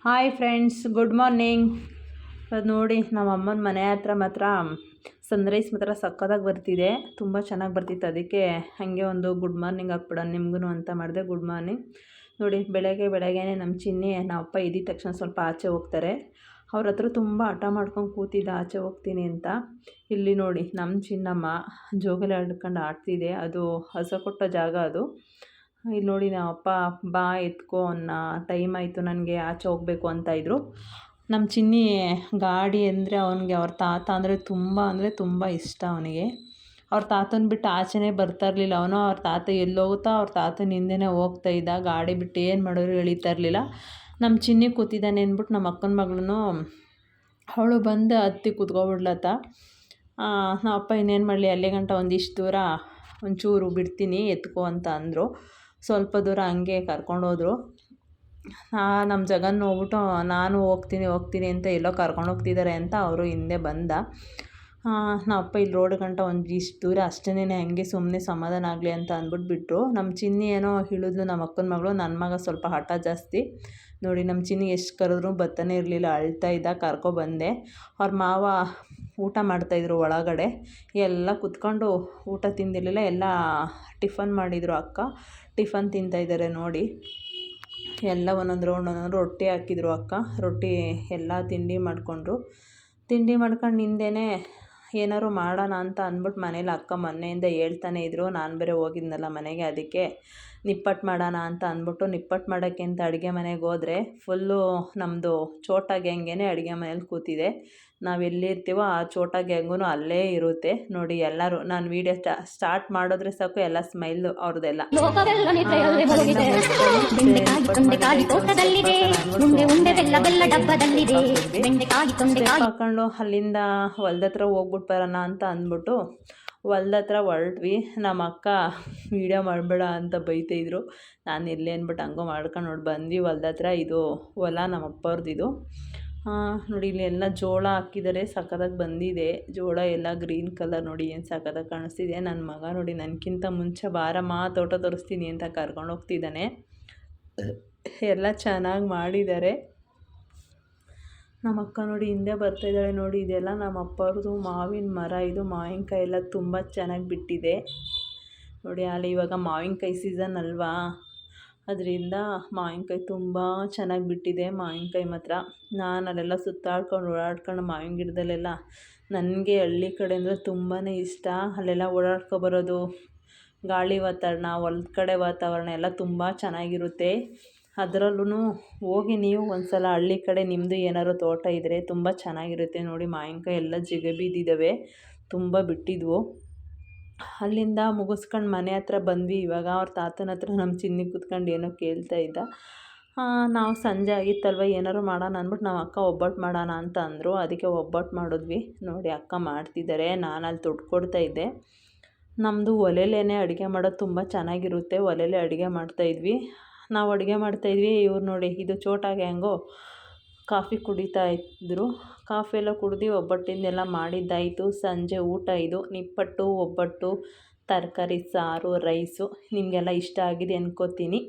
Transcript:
Hi friends, good morning. ಅದು ನೋಡಿ ನಮ್ಮ ಅಮ್ಮನ ಮನೆ ಹತ್ರ ಮಾತ್ರ ಸನ್ರೈಸ್ ಮಾತ್ರ ಸಕ್ಕತ್ತಾಗಿ ಬರ್ತಿದೆ, ತುಂಬ ಚೆನ್ನಾಗಿ ಬರ್ತಿತ್ತು. ಅದಕ್ಕೆ ಹಾಗೆ ಒಂದು ಗುಡ್ ಮಾರ್ನಿಂಗ್ ಹಾಕ್ಬಿಡೋಣ ನಿಮಗೂ ಅಂತ ಮಾಡಿದೆ. Good morning. ನೋಡಿ, ಬೆಳಗ್ಗೆನೇ ನಮ್ಮ ಚಿನ್ನಿ ನಮ್ಮ ಅಪ್ಪ ಇದ್ದಿದ ತಕ್ಷಣ ಸ್ವಲ್ಪ ಆಚೆ ಹೋಗ್ತಾರೆ. ಅವ್ರ ಹತ್ರ ತುಂಬ ಹಠ ಮಾಡ್ಕೊಂಡು ಕೂತಿದ್ದ ಆಚೆ ಹೋಗ್ತೀನಿ ಅಂತ. ಇಲ್ಲಿ ನೋಡಿ ನಮ್ಮ ಚಿನ್ನಮ್ಮ ಜೋಗಲಿ ಆಡ್ಕೊಂಡು ಆಡ್ತಿದೆ. ಅದು ಹಸ ಕೊಟ್ಟ ಜಾಗ ಅದು. ಇಲ್ಲಿ ನೋಡಿ ನಮ್ಮ ಅಪ್ಪ ಬಾ ಎತ್ಕೋ ಅನ್ನೋ ಟೈಮ್ ಆಯಿತು, ನನಗೆ ಆಚೆ ಹೋಗಬೇಕು ಅಂತ ಇದ್ದರು. ನಮ್ಮ ಚಿನ್ನಿ ಗಾಡಿ ಅಂದರೆ ಅವನಿಗೆ ಅವ್ರ ತಾತ ಅಂದರೆ ತುಂಬ ಇಷ್ಟ ಅವನಿಗೆ. ಅವ್ರ ತಾತನ ಬಿಟ್ಟು ಆಚೆನೇ ಬರ್ತಾ ಇರಲಿಲ್ಲ ಅವನು. ಅವ್ರ ತಾತ ಎಲ್ಲೋಗುತ್ತಾ ಅವ್ರ ತಾತನ ಹಿಂದೆನೇ ಹೋಗ್ತಾಯಿದ್ದ. ಗಾಡಿ ಬಿಟ್ಟು ಏನು ಮಾಡಿದ್ರು ಎಳೀತಾ ಇರಲಿಲ್ಲ. ನಮ್ಮ ಚಿನ್ನಿ ಕೂತಿದ್ದಾನೆ ಅಂದ್ಬಿಟ್ಟು ನಮ್ಮ ಅಕ್ಕನ ಮಗಳೂ ಅವಳು ಬಂದು ಹತ್ತಿ ಕೂತ್ಕೊಬಿಡ್ಲತ್ತ. ನಮ್ಮ ಅಪ್ಪ ಇನ್ನೇನು ಮಾಡಲಿ, ಅಲ್ಲೇ ಗಂಟ ಒಂದಿಷ್ಟು ದೂರ ಒಂಚೂರು ಬಿಡ್ತೀನಿ ಎತ್ಕೋ ಅಂತ ಅಂದರು. ಸ್ವಲ್ಪ ದೂರ ಹಂಗೆ ಕರ್ಕೊಂಡೋದ್ರು. ನಮ್ಮ ಜಗನ್ ಹೋಗ್ಬಿಟ್ಟು ನಾನು ಹೋಗ್ತೀನಿ ಅಂತ ಎಲ್ಲೋ ಕರ್ಕೊಂಡು ಹೋಗ್ತಿದ್ದಾರೆ ಅಂತ ಅವರು ಹಿಂದೆ ಬಂದ. ನಮ್ಮ ಅಪ್ಪ ಇಲ್ಲಿ ರೋಡ್ ಗಂಟ ಒಂದಿಷ್ಟು ದೂರ ಅಷ್ಟೇ ಹಂಗೆ ಸುಮ್ಮನೆ ಸಮಾಧಾನ ಆಗಲಿ ಅಂತ ಅಂದ್ಬಿಟ್ಟು ಬಿಟ್ಟರು. ನಮ್ಮ ಚಿನ್ನಿ ಏನೋ ಹೇಳಿದ್ಲು ನಮ್ಮ ಅಕ್ಕನ ಮಗಳು. ನನ್ನ ಮಗ ಸ್ವಲ್ಪ ಹಠ ಜಾಸ್ತಿ. ನೋಡಿ, ನಮ್ಮ ಚಿನ್ನಿ ಎಷ್ಟು ಕರೆದ್ರೂ ಬರ್ತಾನೆ ಇರಲಿಲ್ಲ, ಅಳ್ತಾ ಇದ್ದ. ಕರ್ಕೊಬಂದೆ. ಅವ್ರ ಮಾವ ಊಟ ಮಾಡ್ತಾಯಿದ್ರು ಒಳಗಡೆ. ಎಲ್ಲ ಕುತ್ಕೊಂಡು ಊಟ ತಿಂದಿರಲಿಲ್ಲ, ಎಲ್ಲ ಟಿಫನ್ ಮಾಡಿದರು. ಅಕ್ಕ ಟಿಫನ್ ತಿಂತಾಯಿದ್ದಾರೆ ನೋಡಿ. ಎಲ್ಲ ಒಂದೊಂದು ರೌಂಡ್ ರೊಟ್ಟಿ ಹಾಕಿದ್ರು ಅಕ್ಕ. ರೊಟ್ಟಿ ಎಲ್ಲ ತಿಂಡಿ ಮಾಡಿಕೊಂಡ್ರು. ತಿಂಡಿ ಮಾಡ್ಕೊಂಡು ಹಿಂದೆಯೇ ಏನಾದ್ರು ಮಾಡೋಣ ಅಂತ ಅಂದ್ಬಿಟ್ಟು ಮನೇಲಿ ಅಕ್ಕ ಮೊನ್ನೆಯಿಂದ ಹೇಳ್ತಾನೆ ಇದ್ದರು. ನಾನು ಬೇರೆ ಹೋಗಿದ್ನಲ್ಲ ಮನೆಗೆ, ಅದಕ್ಕೆ ನಿಪ್ಪಟ್ಟು ಮಾಡೋಣ ಅಂತ ಅಂದ್ಬಿಟ್ಟು ನಿಪ್ಪಟ್ಟು ಮಾಡೋಕ್ಕೆ ಅಂತ ಅಡುಗೆ ಮನೆಗೆ ಹೋದರೆ ಫುಲ್ಲು ನಮ್ಮದು ಚೋಟಾ ಗ್ಯಾಂಗೇ ಅಡುಗೆ ಮನೇಲಿ ಕೂತಿದೆ. ನಾವು ಎಲ್ಲಿರ್ತೀವೋ ಆ ಚೋಟಾ ಗ್ಯಾಂಗೂ ಅಲ್ಲೇ ಇರುತ್ತೆ ನೋಡಿ. ಎಲ್ಲರೂ ನಾನು ವೀಡಿಯೋ ಸ್ಟಾರ್ಟ್ ಮಾಡಿದ್ರೆ ಸಾಕು ಎಲ್ಲ ಸ್ಮೈಲ್ ಅವ್ರದ್ದೆಲ್ಲ. ಹಾಕೊಂಡು ಅಲ್ಲಿಂದ ಹೊಲ್ದ ಹತ್ರ ಹೋಗ್ಬಿಟ್ಟು ಬರೋಣ ಅಂತ ಅಂದ್ಬಿಟ್ಟು ಹೊಲ್ದ ಹತ್ರ ಹೊರಟ್ವಿ. ನಮ್ಮ ಅಕ್ಕ ವೀಡಿಯೋ ಮಾಡಬೇಡ ಅಂತ ಬೈತಾಯಿದ್ರು. ನಾನು ಎಲ್ಲೇ ಅಂದ್ಬಿಟ್ಟು ಹಂಗೋ ಮಾಡ್ಕೊಂಡು ನೋಡಿ ಬಂದ್ವಿ ಹೊಲ್ದ ಹತ್ರ. ಇದು ಹೊಲ ನಮ್ಮ ಅಪ್ಪವ್ರದ್ದು. ನೋಡಿ, ಇಲ್ಲಿ ಎಲ್ಲ ಜೋಳ ಹಾಕಿದ್ದಾರೆ, ಸಕ್ಕತ್ತಾಗಿ ಬಂದಿದೆ ಜೋಳ ಎಲ್ಲ ಗ್ರೀನ್ ಕಲರ್. ನೋಡಿ ಏನು ಸಕ್ಕತ್ತಾಗಿ ಕಾಣಿಸ್ತಿದೆ. ನನ್ನ ಮಗ ನೋಡಿ ನನಗಿಂತ ಮುಂಚೆ ಬಾರಮ್ಮ ತೋಟ ತೋರಿಸ್ತೀನಿ ಅಂತ ಕರ್ಕೊಂಡು ಹೋಗ್ತಿದ್ದಾನೆ. ಎಲ್ಲ ಚೆನ್ನಾಗಿ ಮಾಡಿದ್ದಾರೆ. ನಮ್ಮ ಅಕ್ಕ ನೋಡಿ ಹಿಂದೆ ಬರ್ತಾಯಿದ್ದಾಳೆ ನೋಡಿ. ಇದೆಲ್ಲ ನಮ್ಮ ಅಪ್ಪವ್ರದ್ದು ಮಾವಿನ ಮರ. ಇದು ಮಾವಿನಕಾಯಿ ಎಲ್ಲ ತುಂಬ ಚೆನ್ನಾಗಿ ಬಿಟ್ಟಿದೆ ನೋಡಿ. ಅಲ್ಲಿ ಇವಾಗ ಮಾವಿನಕಾಯಿ ಸೀಸನ್ ಅಲ್ವಾ, ಅದರಿಂದ ಮಾವಿನಕಾಯಿ ತುಂಬ ಚೆನ್ನಾಗಿ ಬಿಟ್ಟಿದೆ. ಮಾವಿನಕಾಯಿ ಮಾತ್ರ ನಾನು ಅಲ್ಲೆಲ್ಲ ಸುತ್ತಾಡ್ಕೊಂಡು ಓಡಾಡ್ಕೊಂಡು ಮಾವಿನ ಗಿಡದಲ್ಲೆಲ್ಲ, ನನಗೆ ಹಳ್ಳಿ ಕಡೆ ಅಂದರೆ ತುಂಬಾ ಇಷ್ಟ. ಅಲ್ಲೆಲ್ಲ ಓಡಾಡ್ಕೊಬರೋದು, ಗಾಳಿ ವಾತಾವರಣ, ಹೊಲದ ಕಡೆ ವಾತಾವರಣ ಎಲ್ಲ ತುಂಬ ಚೆನ್ನಾಗಿರುತ್ತೆ. ಅದರಲ್ಲೂ ಹೋಗಿ ನೀವು ಒಂದು ಸಲ ಹಳ್ಳಿ ಕಡೆ, ನಿಮ್ಮದು ಏನಾದ್ರು ತೋಟ ಇದ್ದರೆ ತುಂಬ ಚೆನ್ನಾಗಿರುತ್ತೆ ನೋಡಿ. ಮಾವಿನಕಾಯಿ ಎಲ್ಲ ಜಿಗಬಿದ್ದಿದ್ದಾವೆ, ತುಂಬ ಬಿಟ್ಟಿದ್ವು. ಅಲ್ಲಿಂದ ಮುಗಿಸ್ಕೊಂಡು ಮನೆ ಹತ್ರ ಬಂದ್ವಿ. ಇವಾಗ ಅವ್ರ ತಾತನ ಹತ್ರ ನಮ್ಮ ಚಿನ್ನಿ ಕೂತ್ಕೊಂಡು ಏನೋ ಕೇಳ್ತಾ ಇದ್ದ. ನಾವು ಸಂಜೆ ಆಗಿತ್ತಲ್ವ, ಏನಾದ್ರು ಮಾಡೋಣ ಅಂದ್ಬಿಟ್ಟು ನಾವು ಅಕ್ಕ ಒಬ್ಬಟ್ಟು ಮಾಡೋಣ ಅಂತ ಅಂದರು. ಅದಕ್ಕೆ ಒಬ್ಬಟ್ಟು ಮಾಡಿದ್ವಿ ನೋಡಿ. ಅಕ್ಕ ಮಾಡ್ತಿದ್ದಾರೆ, ನಾನು ಅಲ್ಲಿ ತೊಟ್ಟು ಕೊಡ್ತಾಯಿದ್ದೆ. ನಮ್ಮದು ಒಲೆಲೇನೆ ಅಡುಗೆ ಮಾಡೋದು ತುಂಬ ಚೆನ್ನಾಗಿರುತ್ತೆ. ಒಲೆಲೇ ಅಡುಗೆ ಮಾಡ್ತಾಯಿದ್ವಿ. ನಾವು ಅಡುಗೆ ಮಾಡ್ತಾಯಿದ್ವಿ. ಇವ್ರು ನೋಡಿ, ಇದು ಚೋಟಾ ಗ್ಯಾಂಗು ಕಾಫಿ ಕುಡಿತಾ ಇದ್ದರು. ಕಾಫಿ ಎಲ್ಲ ಕುಡ್ದು ಒಬ್ಬಟ್ಟಿಂದೆಲ್ಲ ಮಾಡಿದ್ದಾಯಿತು. ಸಂಜೆ ಊಟ ಇದು ನಿಪ್ಪಟ್ಟು, ಒಬ್ಬಟ್ಟು, ತರಕಾರಿ ಸಾರು, ರೈಸು. ನಿಮಗೆಲ್ಲ ಇಷ್ಟ ಆಗಿದೆ ಅನ್ಕೋತೀನಿ.